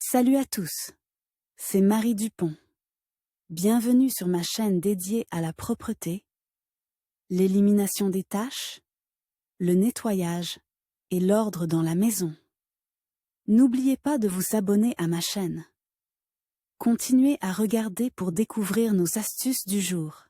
Salut à tous, c'est Marie Dupont. Bienvenue sur ma chaîne dédiée à la propreté, l'élimination des tâches, le nettoyage et l'ordre dans la maison. N'oubliez pas de vous abonner à ma chaîne. Continuez à regarder pour découvrir nos astuces du jour.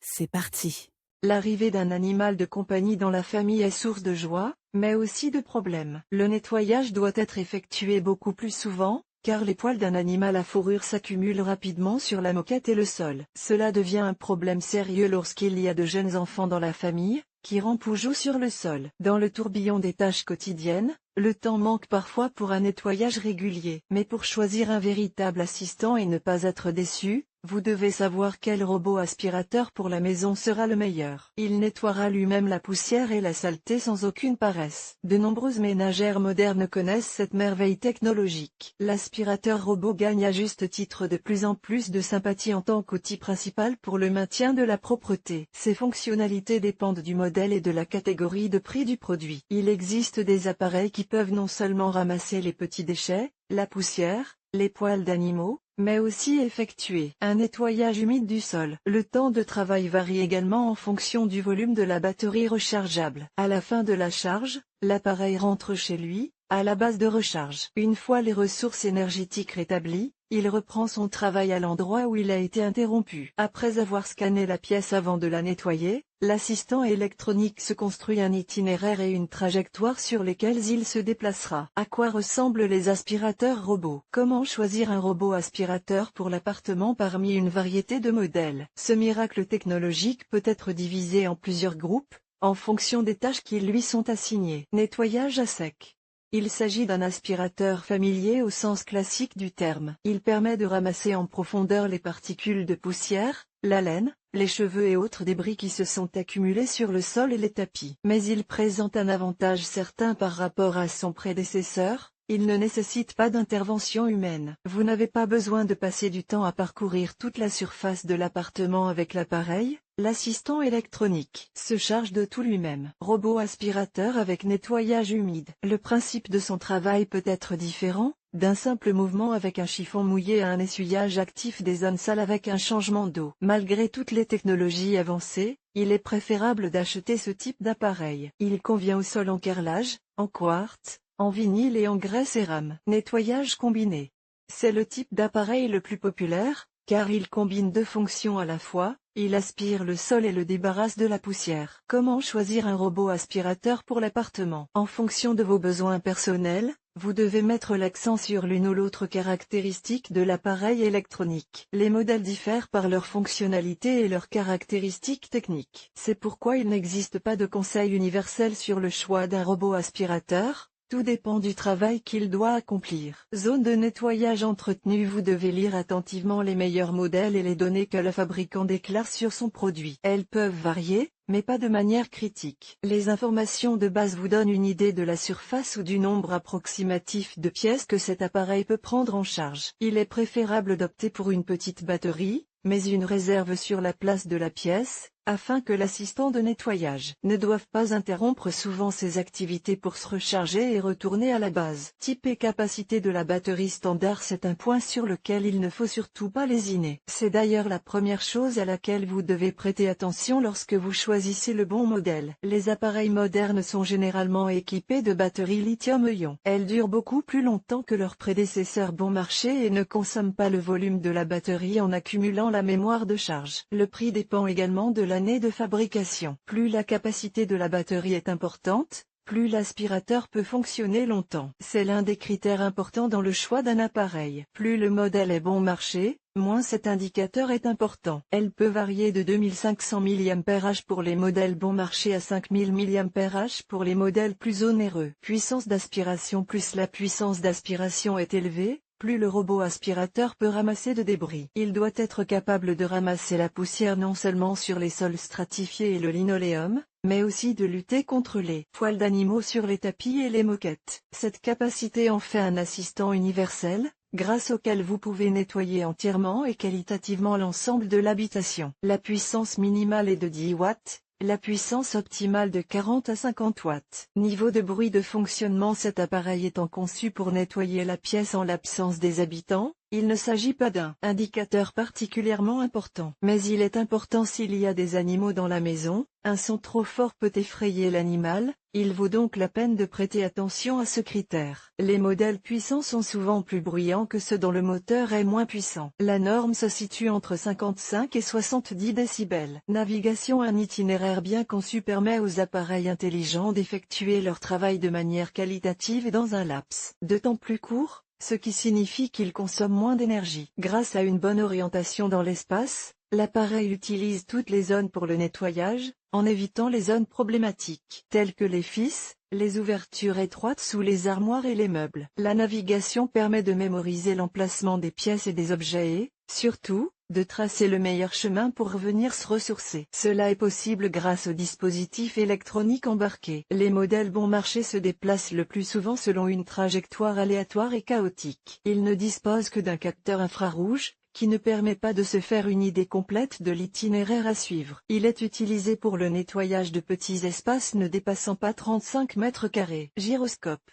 C'est parti. L'arrivée d'un animal de compagnie dans la famille est source de joie, mais aussi de problèmes. Le nettoyage doit être effectué beaucoup plus souvent, car les poils d'un animal à fourrure s'accumulent rapidement sur la moquette et le sol. Cela devient un problème sérieux lorsqu'il y a de jeunes enfants dans la famille, qui rampent ou jouent sur le sol. Dans le tourbillon des tâches quotidiennes, le temps manque parfois pour un nettoyage régulier. Mais pour choisir un véritable assistant et ne pas être déçu, vous devez savoir quel robot aspirateur pour la maison sera le meilleur. Il nettoiera lui-même la poussière et la saleté sans aucune paresse. De nombreuses ménagères modernes connaissent cette merveille technologique. L'aspirateur robot gagne à juste titre de plus en plus de sympathie en tant qu'outil principal pour le maintien de la propreté. Ses fonctionnalités dépendent du modèle et de la catégorie de prix du produit. Il existe des appareils qui peuvent non seulement ramasser les petits déchets, la poussière, les poils d'animaux, mais aussi effectuer un nettoyage humide du sol. Le temps de travail varie également en fonction du volume de la batterie rechargeable. À la fin de la charge, l'appareil rentre chez lui, à la base de recharge. Une fois les ressources énergétiques rétablies, il reprend son travail à l'endroit où il a été interrompu. Après avoir scanné la pièce avant de la nettoyer, l'assistant électronique se construit un itinéraire et une trajectoire sur lesquels il se déplacera. À quoi ressemblent les aspirateurs robots? Comment choisir un robot aspirateur pour l'appartement parmi une variété de modèles? Ce miracle technologique peut être divisé en plusieurs groupes, en fonction des tâches qui lui sont assignées. Nettoyage à sec. Il s'agit d'un aspirateur familier au sens classique du terme. Il permet de ramasser en profondeur les particules de poussière, la laine, les cheveux et autres débris qui se sont accumulés sur le sol et les tapis. Mais il présente un avantage certain par rapport à son prédécesseur. Il ne nécessite pas d'intervention humaine. Vous n'avez pas besoin de passer du temps à parcourir toute la surface de l'appartement avec l'appareil. L'assistant électronique se charge de tout lui-même. Robot aspirateur avec nettoyage humide. Le principe de son travail peut être différent, d'un simple mouvement avec un chiffon mouillé à un essuyage actif des zones sales avec un changement d'eau. Malgré toutes les technologies avancées, il est préférable d'acheter ce type d'appareil. Il convient au sol en carrelage, en quartz, en vinyle et en grès cérame. Nettoyage combiné. C'est le type d'appareil le plus populaire, car il combine deux fonctions à la fois. Il aspire le sol et le débarrasse de la poussière. Comment choisir un robot aspirateur pour l'appartement? En fonction de vos besoins personnels, vous devez mettre l'accent sur l'une ou l'autre caractéristique de l'appareil électronique. Les modèles diffèrent par leur fonctionnalité et leurs caractéristiques techniques. C'est pourquoi il n'existe pas de conseil universel sur le choix d'un robot aspirateur. Tout dépend du travail qu'il doit accomplir. Zone de nettoyage entretenue. Vous devez lire attentivement les meilleurs modèles et les données que le fabricant déclare sur son produit. Elles peuvent varier, mais pas de manière critique. Les informations de base vous donnent une idée de la surface ou du nombre approximatif de pièces que cet appareil peut prendre en charge. Il est préférable d'opter pour une petite batterie, mais une réserve sur la place de la pièce, afin que l'assistant de nettoyage ne doive pas interrompre souvent ses activités pour se recharger et retourner à la base. Type et capacité de la batterie standard. C'est un point sur lequel il ne faut surtout pas lésiner. C'est d'ailleurs la première chose à laquelle vous devez prêter attention lorsque vous choisissez le bon modèle. Les appareils modernes sont généralement équipés de batteries lithium-ion. Elles durent beaucoup plus longtemps que leurs prédécesseurs bon marché et ne consomment pas le volume de la batterie en accumulant la mémoire de charge. Le prix dépend également de l'année de fabrication. Plus la capacité de la batterie est importante, plus l'aspirateur peut fonctionner longtemps. C'est l'un des critères importants dans le choix d'un appareil. Plus le modèle est bon marché, moins cet indicateur est important. Elle peut varier de 2500 mAh pour les modèles bon marché à 5000 mAh pour les modèles plus onéreux. Puissance d'aspiration. Plus la puissance d'aspiration est élevée, plus le robot aspirateur peut ramasser de débris. Il doit être capable de ramasser la poussière non seulement sur les sols stratifiés et le linoléum, mais aussi de lutter contre les poils d'animaux sur les tapis et les moquettes. Cette capacité en fait un assistant universel, grâce auquel vous pouvez nettoyer entièrement et qualitativement l'ensemble de l'habitation. La puissance minimale est de 10 watts, La puissance optimale de 40 à 50 watts. Niveau de bruit de fonctionnement. Cet appareil étant conçu pour nettoyer la pièce en l'absence des habitants, il ne s'agit pas d'un indicateur particulièrement important. Mais il est important s'il y a des animaux dans la maison, un son trop fort peut effrayer l'animal, il vaut donc la peine de prêter attention à ce critère. Les modèles puissants sont souvent plus bruyants que ceux dont le moteur est moins puissant. La norme se situe entre 55 et 70 décibels. Navigation. Un itinéraire bien conçu permet aux appareils intelligents d'effectuer leur travail de manière qualitative et dans un laps de temps plus court, ce qui signifie qu'il consomme moins d'énergie. Grâce à une bonne orientation dans l'espace, l'appareil utilise toutes les zones pour le nettoyage, en évitant les zones problématiques, telles que les fils, les ouvertures étroites sous les armoires et les meubles. La navigation permet de mémoriser l'emplacement des pièces et des objets et, surtout, de tracer le meilleur chemin pour revenir se ressourcer. Cela est possible grâce au dispositif électronique embarqué. Les modèles bon marché se déplacent le plus souvent selon une trajectoire aléatoire et chaotique. Ils ne disposent que d'un capteur infrarouge, qui ne permet pas de se faire une idée complète de l'itinéraire à suivre. Il est utilisé pour le nettoyage de petits espaces ne dépassant pas 35 mètres carrés. Gyroscope.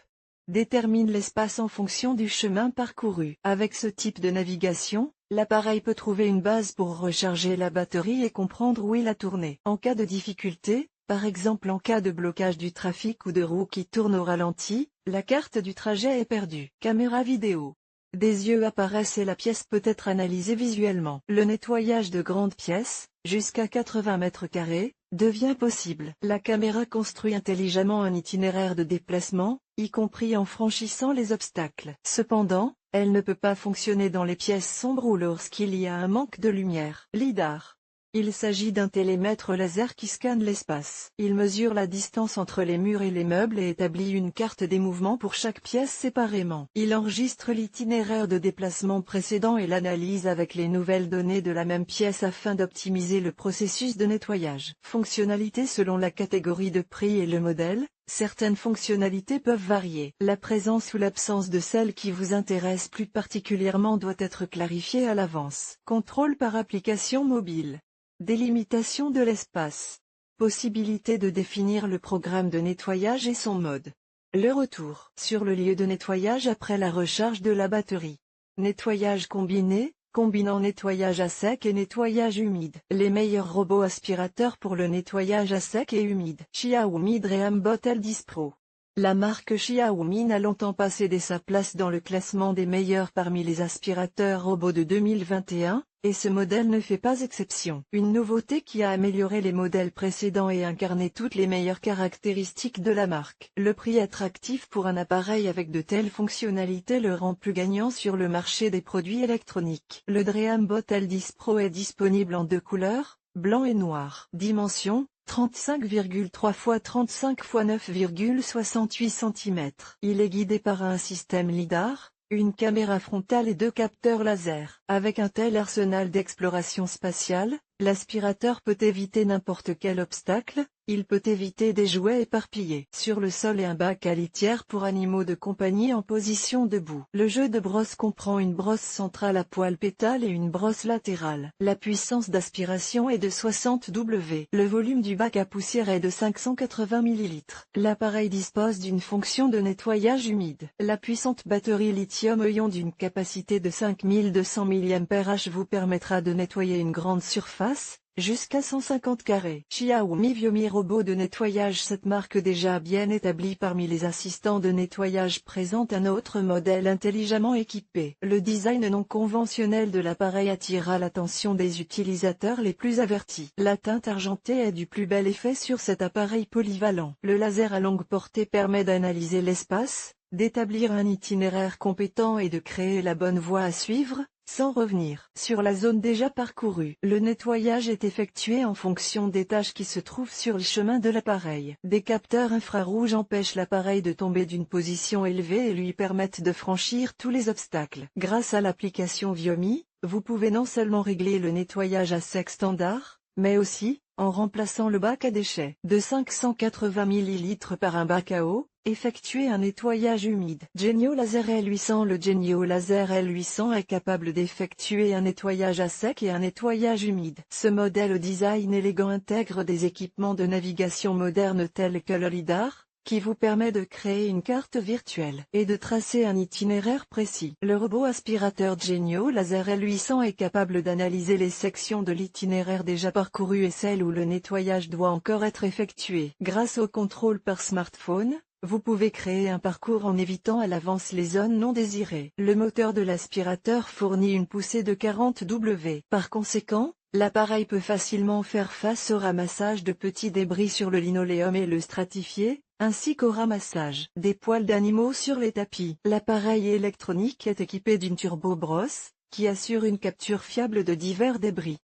Détermine l'espace en fonction du chemin parcouru. Avec ce type de navigation, l'appareil peut trouver une base pour recharger la batterie et comprendre où il a tourné. En cas de difficulté, par exemple en cas de blocage du trafic ou de roues qui tournent au ralenti, la carte du trajet est perdue. Caméra vidéo. Des yeux apparaissent et la pièce peut être analysée visuellement. Le nettoyage de grandes pièces, jusqu'à 80 mètres carrés, devient possible. La caméra construit intelligemment un itinéraire de déplacement, y compris en franchissant les obstacles. Cependant, elle ne peut pas fonctionner dans les pièces sombres ou lorsqu'il y a un manque de lumière. LiDAR. Il s'agit d'un télémètre laser qui scanne l'espace. Il mesure la distance entre les murs et les meubles et établit une carte des mouvements pour chaque pièce séparément. Il enregistre l'itinéraire de déplacement précédent et l'analyse avec les nouvelles données de la même pièce afin d'optimiser le processus de nettoyage. Fonctionnalités. Selon la catégorie de prix et le modèle, certaines fonctionnalités peuvent varier. La présence ou l'absence de celle qui vous intéresse plus particulièrement doit être clarifiée à l'avance. Contrôle par application mobile. Délimitation de l'espace. Possibilité de définir le programme de nettoyage et son mode. Le retour sur le lieu de nettoyage après la recharge de la batterie. Nettoyage combiné, combinant nettoyage à sec et nettoyage humide. Les meilleurs robots aspirateurs pour le nettoyage à sec et humide. Xiaomi Dreambot L10 Pro. La marque Xiaomi n'a longtemps pas cédé sa place dans le classement des meilleurs parmi les aspirateurs robots de 2021, et ce modèle ne fait pas exception. Une nouveauté qui a amélioré les modèles précédents et incarné toutes les meilleures caractéristiques de la marque. Le prix attractif pour un appareil avec de telles fonctionnalités le rend plus gagnant sur le marché des produits électroniques. Le Dreambot L10 Pro est disponible en deux couleurs, blanc et noir. Dimension 35,3 x 35 x 9,68 cm. Il est guidé par un système LiDAR, une caméra frontale et deux capteurs laser. Avec un tel arsenal d'exploration spatiale, l'aspirateur peut éviter n'importe quel obstacle, il peut éviter des jouets éparpillés sur le sol et un bac à litière pour animaux de compagnie en position debout. Le jeu de brosse comprend une brosse centrale à poil pétale et une brosse latérale. La puissance d'aspiration est de 60 W. Le volume du bac à poussière est de 580 ml. L'appareil dispose d'une fonction de nettoyage humide. La puissante batterie lithium-ion d'une capacité de 5200 mAh vous permettra de nettoyer une grande surface, jusqu'à 150 carrés. Xiaomi Viomi Robot de nettoyage. Cette marque déjà bien établie parmi les assistants de nettoyage présente un autre modèle intelligemment équipé. Le design non conventionnel de l'appareil attira l'attention des utilisateurs les plus avertis. La teinte argentée est du plus bel effet sur cet appareil polyvalent. Le laser à longue portée permet d'analyser l'espace, d'établir un itinéraire compétent et de créer la bonne voie à suivre, sans revenir sur la zone déjà parcourue. Le nettoyage est effectué en fonction des tâches qui se trouvent sur le chemin de l'appareil. Des capteurs infrarouges empêchent l'appareil de tomber d'une position élevée et lui permettent de franchir tous les obstacles. Grâce à l'application Viomi, vous pouvez non seulement régler le nettoyage à sec standard, mais aussi, en remplaçant le bac à déchets de 580 ml par un bac à eau, Effectuer un nettoyage humide. Genio Laser L800. Le Genio Laser L800 est capable d'effectuer un nettoyage à sec et un nettoyage humide. Ce modèle au design élégant intègre des équipements de navigation modernes tels que le lidar, qui vous permet de créer une carte virtuelle et de tracer un itinéraire précis. Le robot aspirateur Genio Laser L800 est capable d'analyser les sections de l'itinéraire déjà parcouru et celles où le nettoyage doit encore être effectué. Grâce au contrôle par smartphone, vous pouvez créer un parcours en évitant à l'avance les zones non désirées. Le moteur de l'aspirateur fournit une poussée de 40 W. Par conséquent, l'appareil peut facilement faire face au ramassage de petits débris sur le linoléum et le stratifier, ainsi qu'au ramassage des poils d'animaux sur les tapis. L'appareil électronique est équipé d'une turbo-brosse, qui assure une capture fiable de divers débris.